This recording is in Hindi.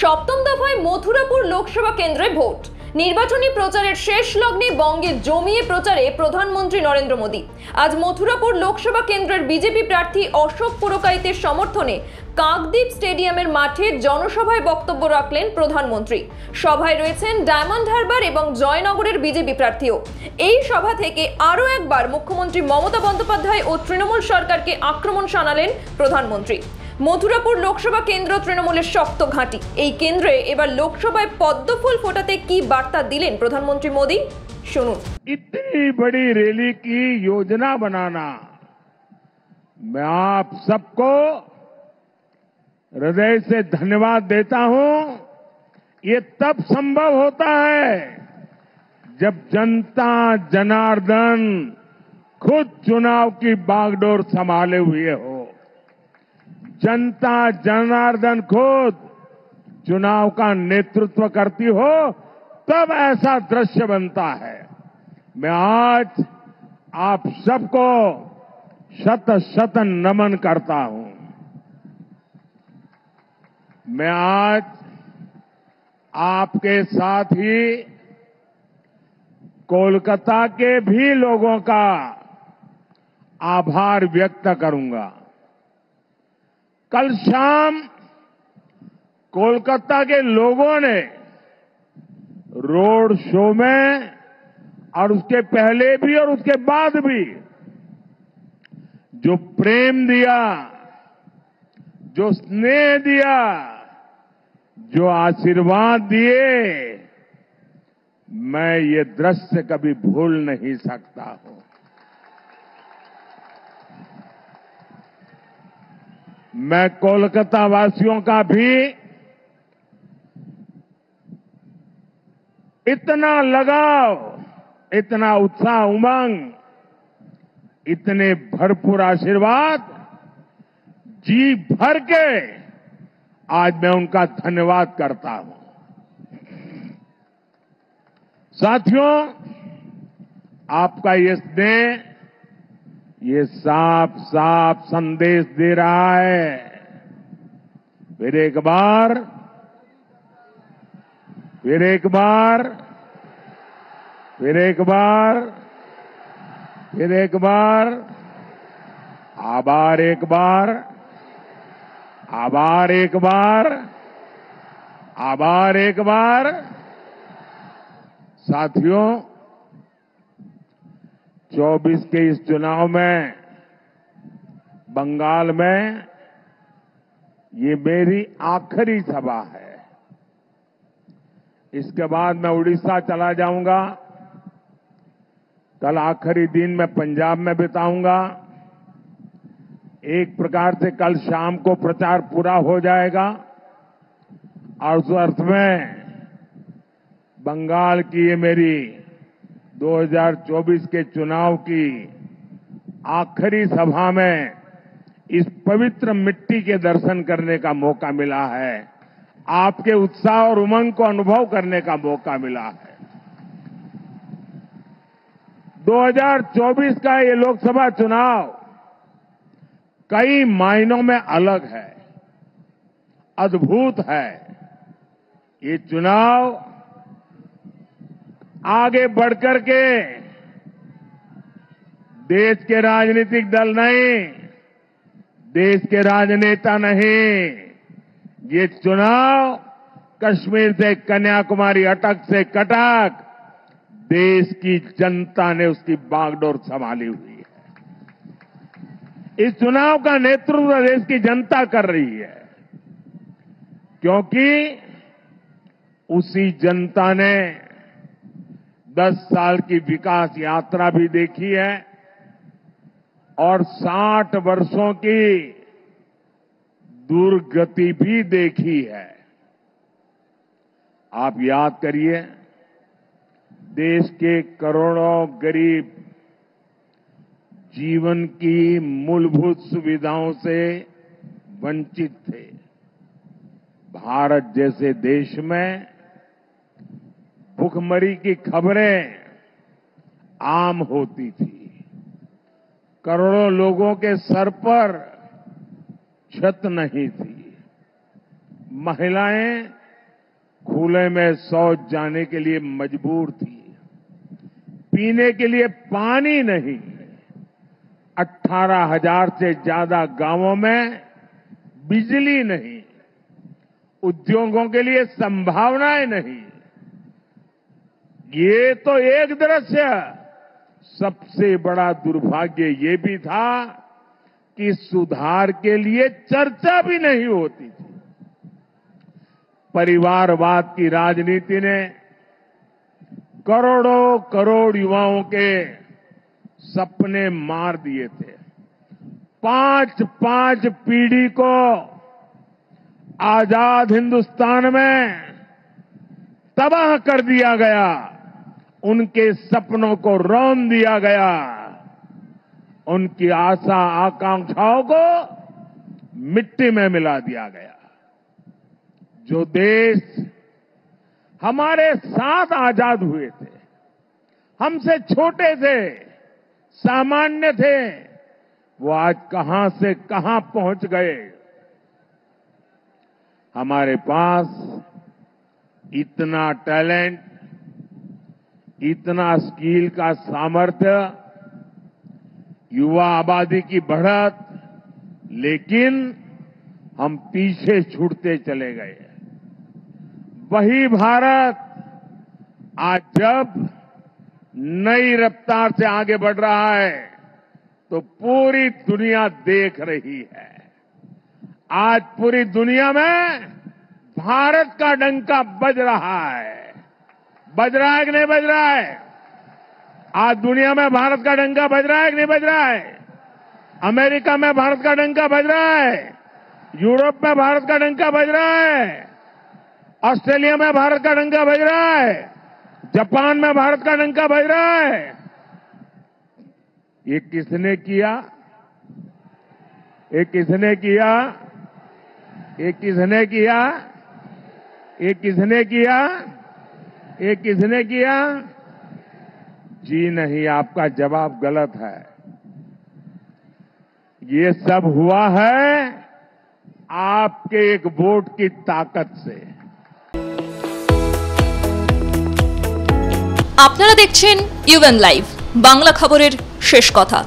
সপ্তম দফায় মথুরাপুর লোকসভা কেন্দ্রে ভোট। নির্বাচনী প্রচারের শেষ লগ্নে বঙ্গে জমিয়ে প্রচারে প্রধানমন্ত্রী নরেন্দ্র মোদী। আজ মথুরাপুর লোকসভা কেন্দ্রের বিজেপি প্রার্থী অশোক পুরকাইতের সমর্থনে কাকদ্বীপ স্টেডিয়ামের মাঠে জনসভায় বক্তব্য রাখলেন প্রধানমন্ত্রী। সভায় রয়েছেন ডায়মন্ড হারবার এবং জয়নগরের বিজেপি প্রার্থীও। এই সভা থেকে আরও একবার মুখ্যমন্ত্রী মমতা বন্দ্যোপাধ্যায় ও তৃণমূল সরকারকে আক্রমণ শানালেন প্রধানমন্ত্রী। মথুরাপুর লোকসভা কেন্দ্র তৃণমূলের শক্ত ঘাঁটি। এই কেন্দ্রে এবার লোকসভায় পদ্মফুল ফোটাতে কি বার্তা দিলেন প্রধানমন্ত্রী মোদী, শুনুন। इतनी बड़ी रैली की योजना बनाना मैं आप सबको हृदय से धन्यवाद देता हूं। ये तब संभव होता है जब जनता जनार्दन खुद चुनाव की बागडोर संभाले हुए हो। जनता जनार्दन खुद चुनाव का नेतृत्व करती हो तब ऐसा दृश्य बनता है। मैं आज आप सबको शत शत नमन करता हूं। मैं आज आपके साथ ही कोलकाता के भी लोगों का आभार व्यक्त करूंगा। कल शाम कोलकाता के लोगों ने रोड शो में और उसके पहले भी और उसके बाद भी जो प्रेम दिया, जो स्नेह दिया, जो आशीर्वाद दिए, मैं ये दृश्य कभी भूल नहीं सकता हूं। मैं कोलकाता वासियों का भी इतना लगाव, इतना उत्साह, उमंग, इतने भरपूर आशीर्वाद जी भर के आज मैं उनका धन्यवाद करता हूं। साथियों, आपका ये स्नेह, ये साफ साफ संदेश दे रहा है। फिर एक बार आभार एक बार। साथियों, 24 के इस चुनाव में बंगाल में ये मेरी आखिरी सभा है। इसके बाद मैं उड़ीसा चला जाऊंगा। कल आखिरी दिन मैं पंजाब में बिताऊंगा। एक प्रकार से कल शाम को प्रचार पूरा हो जाएगा और उस अर्थ में बंगाल की ये मेरी 2024 के चुनाव की आखिरी सभा में इस पवित्र मिट्टी के दर्शन करने का मौका मिला है। आपके उत्साह और उमंग को अनुभव करने का मौका मिला है। 2024 का ये लोकसभा चुनाव कई मायनों में अलग है, अद्भुत है। ये चुनाव आगे बढ़कर के देश के राजनीतिक दल नहीं, देश के राजनेता नहीं, ये चुनाव कश्मीर से कन्याकुमारी, अटक से कटक देश की जनता ने उसकी बागडोर संभाली हुई है। इस चुनाव का नेतृत्व देश की जनता कर रही है, क्योंकि उसी जनता ने 10 साल की विकास यात्रा भी देखी है और 60 वर्षों की दुर्गति भी देखी है। आप याद करिए, देश के करोड़ों गरीब जीवन की मूलभूत सुविधाओं से वंचित थे। भारत जैसे देश में भुखमरी की खबरें आम होती थी। करोड़ों लोगों के सर पर छत नहीं थी। महिलाएं खुले में शौच जाने के लिए मजबूर थी। पीने के लिए पानी नहीं। 18,000 से ज्यादा गांवों में बिजली नहीं। उद्योगों के लिए संभावनाएं नहीं। ये तो एक दृश्य। सबसे बड़ा दुर्भाग्य ये भी था कि सुधार के लिए चर्चा भी नहीं होती थी। परिवारवाद की राजनीति ने करोड़ों करोड़ युवाओं के सपने मार दिए थे। 5-5 पीढ़ी को आजाद हिंदुस्तान में तबाह कर दिया गया। उनके सपनों को रौंद दिया गया। उनकी आशा आकांक्षाओं को मिट्टी में मिला दिया गया। जो देश हमारे साथ आजाद हुए थे, हमसे छोटे थे, सामान्य थे, वो आज कहां से कहां पहुंच गए। हमारे पास इतना टैलेंट, इतना स्किल का सामर्थ्य, युवा आबादी की बढ़त, लेकिन हम पीछे छूटते चले गए। वही भारत आज जब नई रफ्तार से आगे बढ़ रहा है तो पूरी दुनिया देख रही है। आज पूरी दुनिया में भारत का डंका बज रहा है। बज रहा है कि नहीं बज रहा है? आज दुनिया में भारत का डंका बज रहा है कि नहीं बज रहा है? अमेरिका में भारत का डंका बज रहा है। यूरोप में भारत का डंका बज रहा है। ऑस्ट्रेलिया में भारत का डंका बज रहा है। जापान में भारत का डंका बज रहा है। ये किसने किया? ये किसने किया? ये किसने किया? ये किसने किया? ये किसने किया? जी नहीं, आपका जवाब गलत है। ये सब हुआ है आपके एक वोट की ताकत से। আপনারা দেখছেন ইউএন লাইভ, বাংলা খবরের শেষ কথা।